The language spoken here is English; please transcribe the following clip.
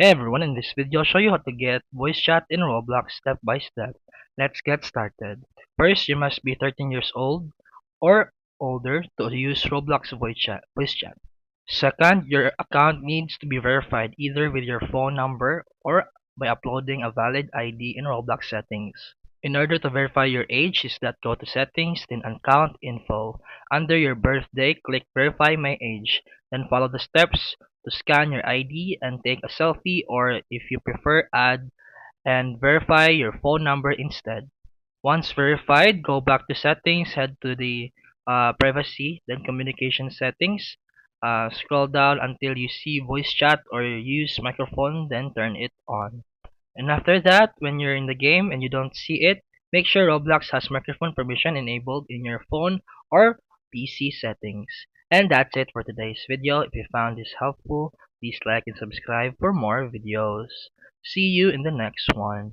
Hey everyone, in this video I'll show you how to get voice chat in Roblox step by step. Let's get started. First, you must be 13 years old or older to use Roblox voice chat. Second, your account needs to be verified either with your phone number or by uploading a valid ID in Roblox settings. In order to verify your age, is that go to settings, then account info. Under your birthday, click verify my age. Then follow the steps to scan your ID and take a selfie, or if you prefer, add and verify your phone number instead. Once verified, go back to settings, head to the privacy, then communication settings. Scroll down until you see voice chat or use microphone, then turn it on. And after that, when you're in the game and you don't see it, make sure Roblox has microphone permission enabled in your phone or PC settings. And that's it for today's video. If you found this helpful, please like and subscribe for more videos. See you in the next one.